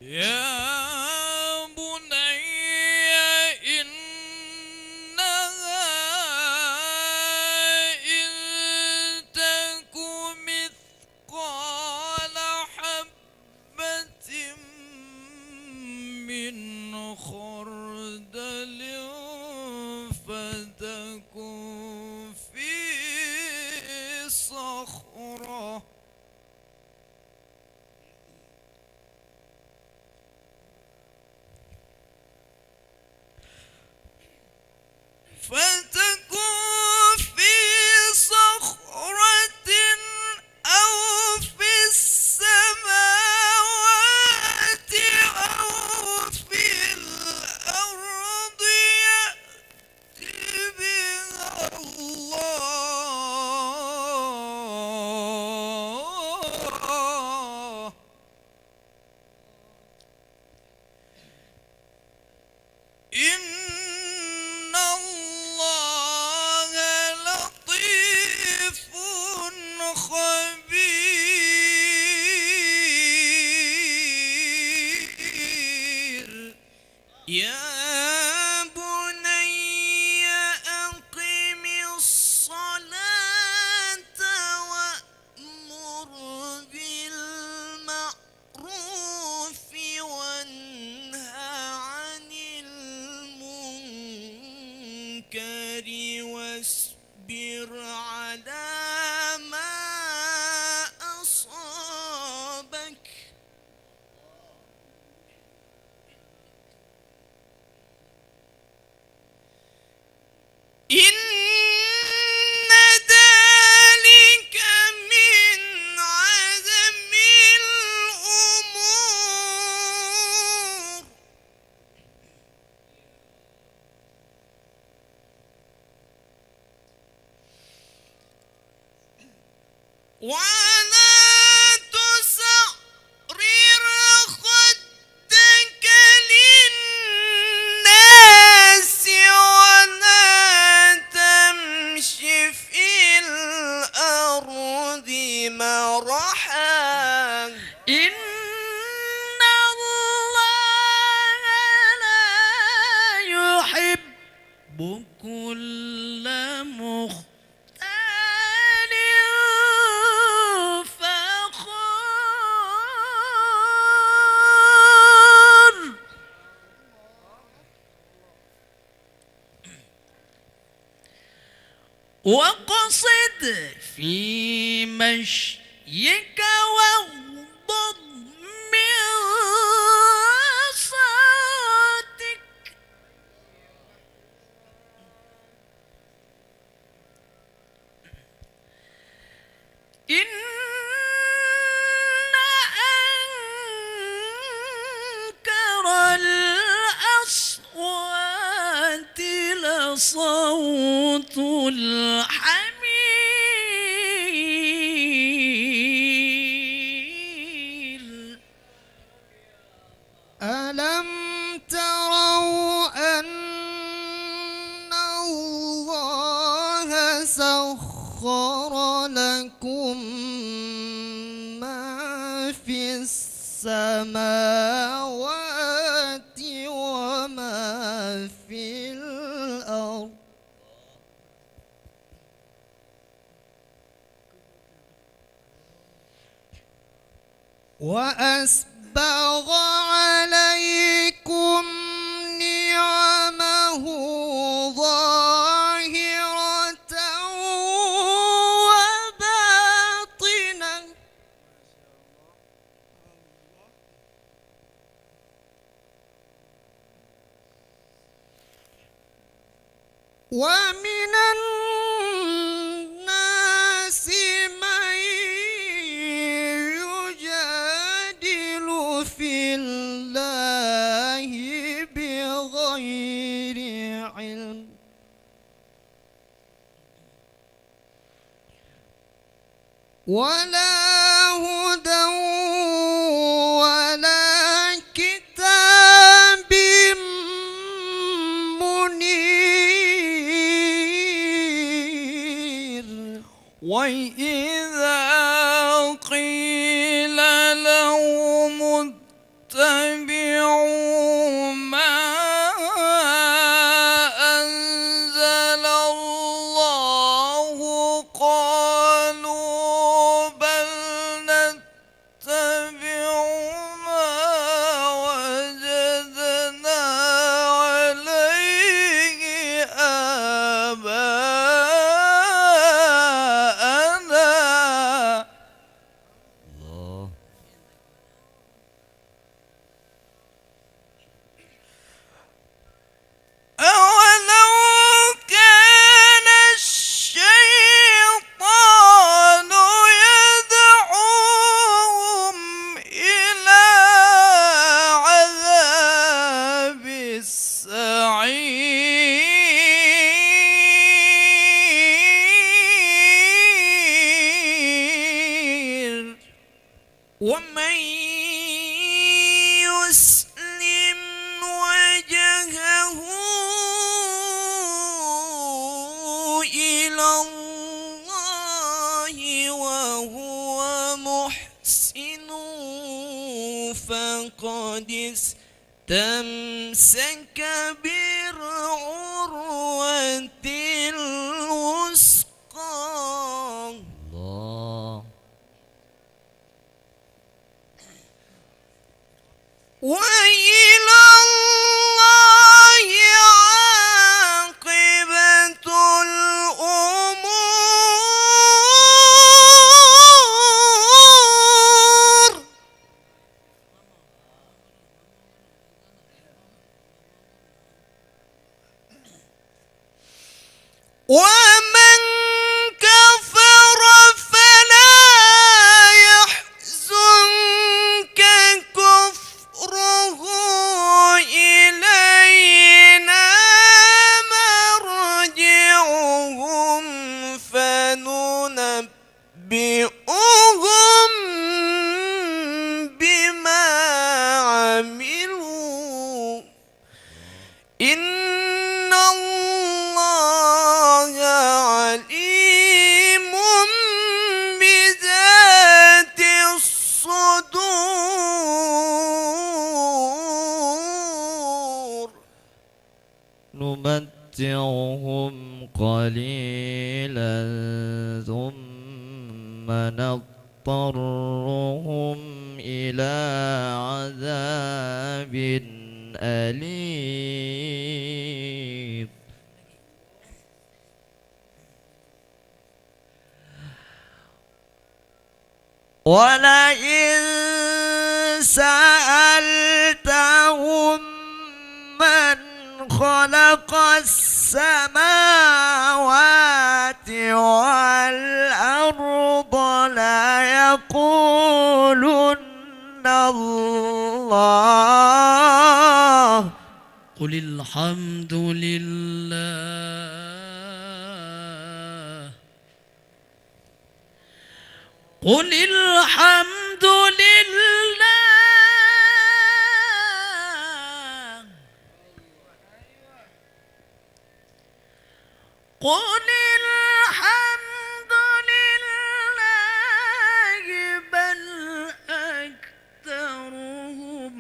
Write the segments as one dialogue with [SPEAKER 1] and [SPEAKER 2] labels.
[SPEAKER 1] يا بني إنها إن تك مثقال حبة من خردل فتكن في صخرة أو في السماوات أو في الأرض يأت بها الله إن الله لطيف خبير يا بني أقم الصلاة وأمر بالمعروف وانهى عن المنكر واصبر على ما أصابك إن ذلك من عزم الأمور ولا تسعر خدك للناس ولا تمش في الأرض مرحا إن الله لا يحب كل مختال فخور واقصد في مشيك واغضض من صوتك إن أنكر الأصوات لصوت الحمير ألم تروا أن الله سخر لكم ما في السماوات وما في الأرض وأسبغ عليكم نعمه ظاهرة وباطنة ومن الناس من يجادل في الله بغير علم ولا هدى ولا كتاب منير وإذا قيل لهم اتبعوا ومن يسلم وجهه إلى الله وهو محسن فقد استمسك بالعروة الوثقى. الله. وإلى الله عاقبة الأمور. ومن كفر فلا يحزنك كفره إلينا مرجعهم فننبئهم بما عملوا إن الله عليم بذات الصدور. نمتعهم قليلا ثم نضطرهم إلى عذاب أليم. ولئن سألتهم من خلق السماوات والأرض ليقولن الله قل الحمد لله قل الحمد لله قل الحمد لله بل أكثرهم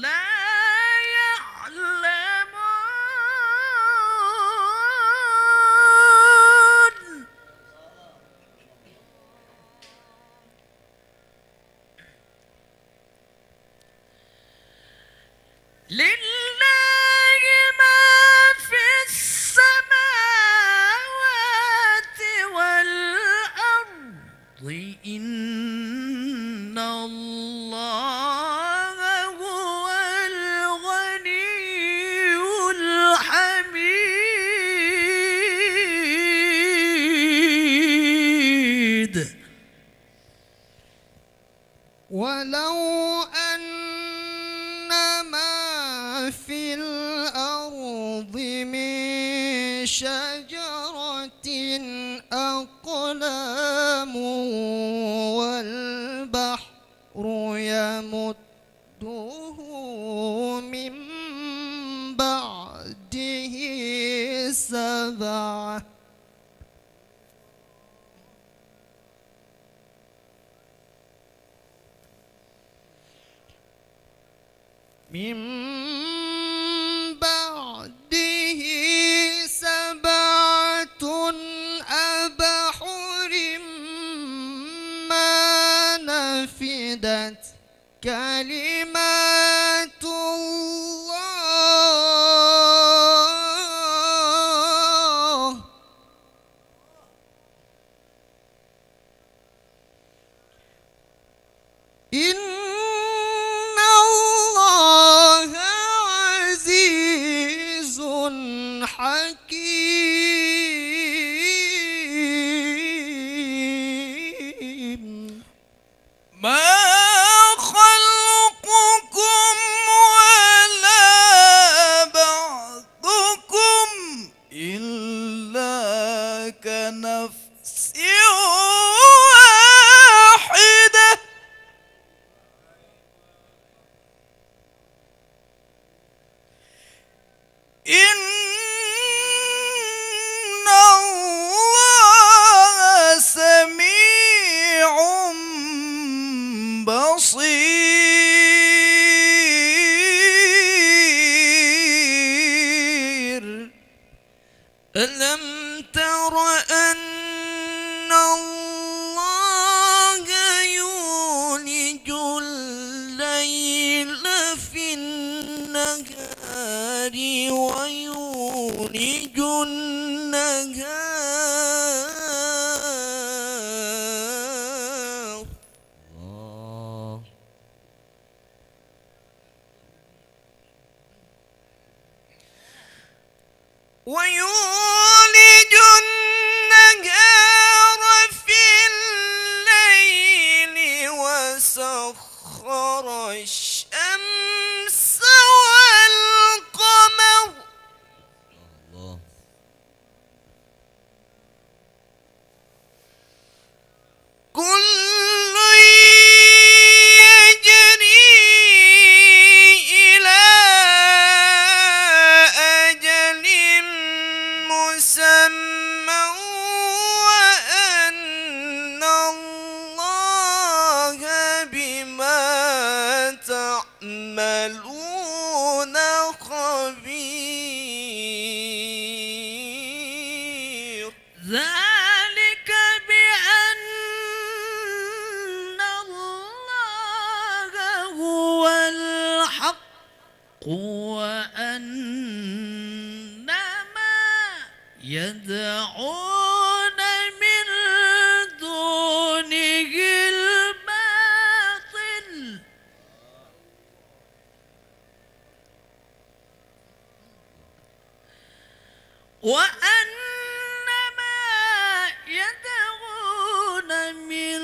[SPEAKER 1] لا يعلمون. لله ما في السماوات والأرض إن الله هو الغني الحميد. ولو أن ما في الأرض من شجرة أقلام والبحر يمده من بعده سبعة من بعده سبعة أبحر ما نفدت كلمات الله إن الله عزيز حكيم. ما خلقكم ولا ويولج النهار في الليل وسخر الشمس والقمر الله كل تعملون خبير ذلك بأن الله هو الحق وأن ما يدعون من دونه الباطل وأن ما يدعون من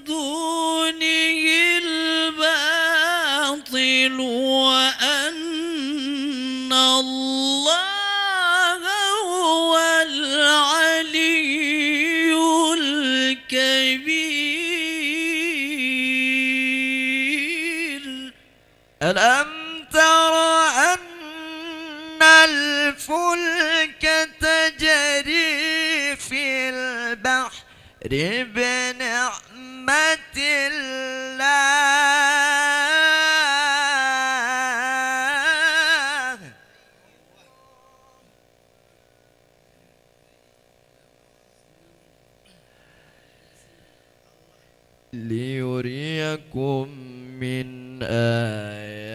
[SPEAKER 1] دونه الباطل وأن الله هو العلي الكبير ألم تر أن الفلك تجري في البحر بنعمة الله ليريكم من آياته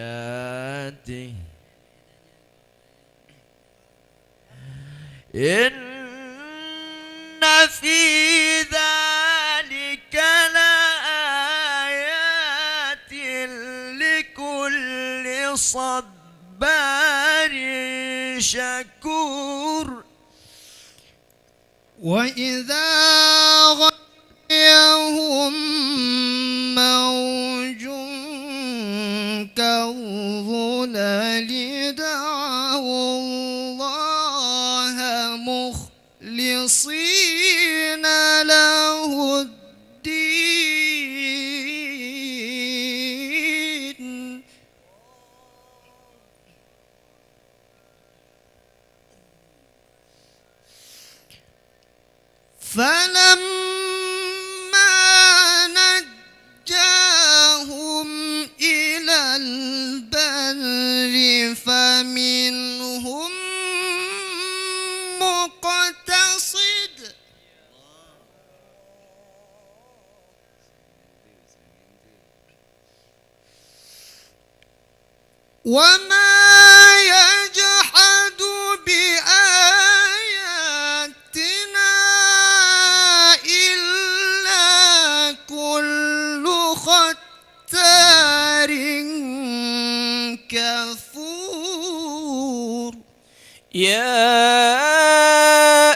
[SPEAKER 1] إن في ذلك لآيات لكل صبار شكور وإذا غشيهم موج كالظلل دعوا الله مخلصين له الدين فلما نجاهم إلى البر فمنهم مقتصد وما يجحد بآياتنا إلا كل ختار كفور يا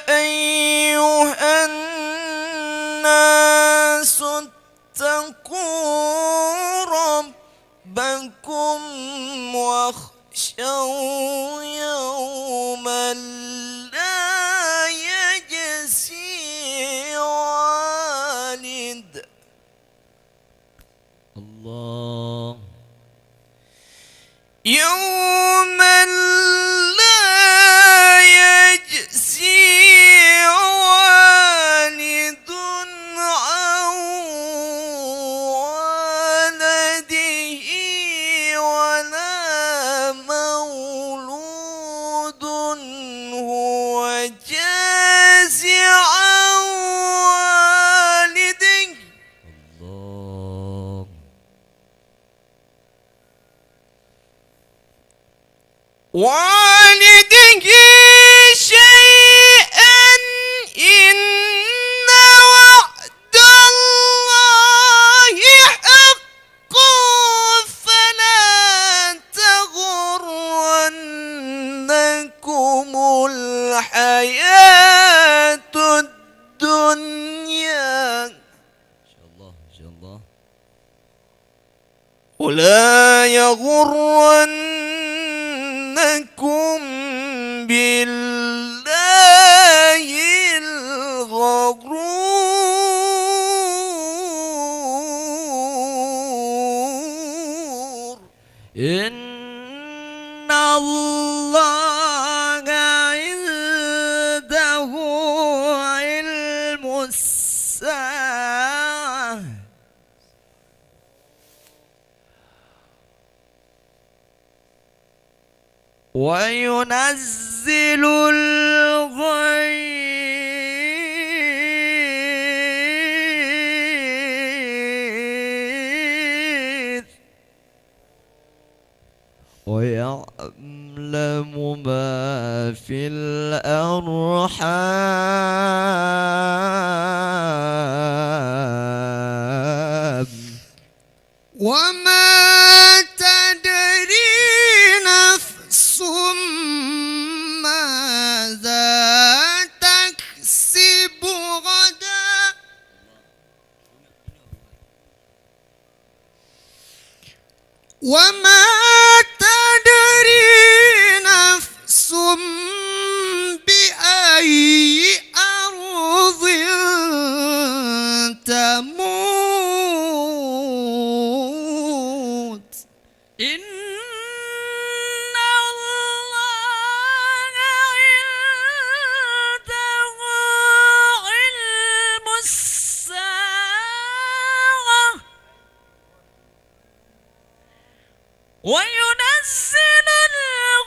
[SPEAKER 1] أيها الناس اتقوا ربكم واخشوا يوما لا يجزي والد الله يوما لا يجزي والد عن ولده ولا مولود هو جاز عن والده الله والده شيئا إن وعد الله حق فلا تغرنكم
[SPEAKER 2] الله.
[SPEAKER 1] ولا يغرنكم بالله الغرور
[SPEAKER 2] إن الله عنده علم الساعة وينزل الغيث ويعلم ما في الأرحام
[SPEAKER 1] وما تدري نفس ماذا تكسب غدا وما تدري نفس بأي أرض تموت
[SPEAKER 2] إن الله عنده علم الساعة وينزل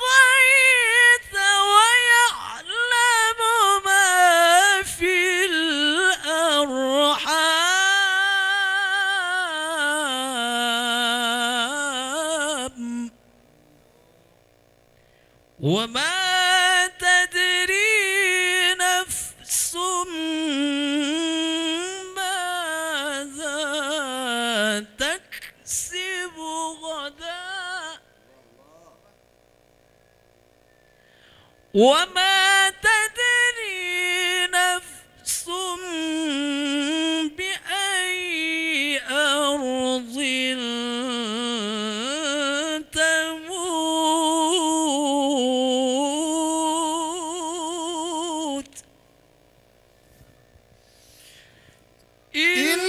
[SPEAKER 2] الغيث ويعلم ما في الأرحام وما تدري نفس ماذا تكسب غدا وما تدري نفس بأي أرض تموت إن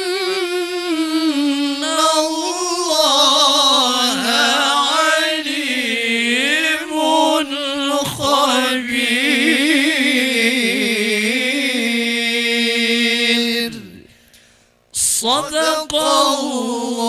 [SPEAKER 2] الله عليم خبير. صدق الله